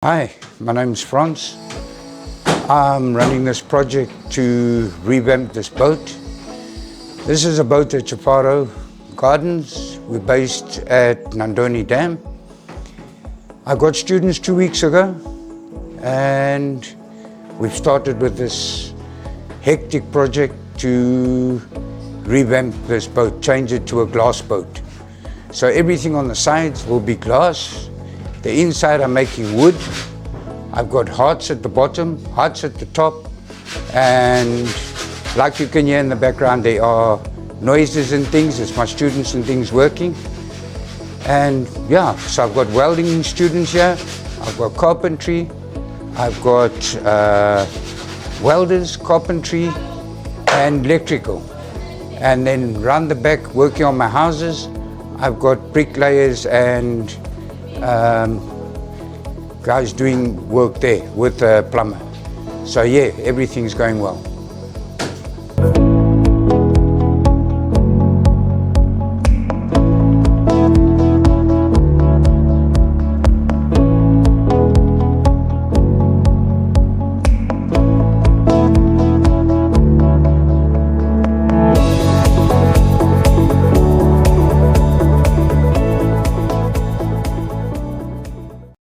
Hi, my name's Frans. I'm running this project to revamp this boat. This is a boat at Chaparro Gardens. We're based at Nandoni Dam. I got students 2 weeks ago and we've started with this hectic project to revamp this boat, change it to a glass boat. So everything on the sides will be glass. The inside I'm making wood. I've got hearts at the bottom, hearts at the top, and like you can hear in the background, there are noises and things. It's my students and things working. And yeah, so I've got welding students here, I've got carpentry, I've got welders, carpentry, and electrical. And then round the back, working on my houses, I've got bricklayers and guys doing work there with a plumber. So yeah, everything's going well.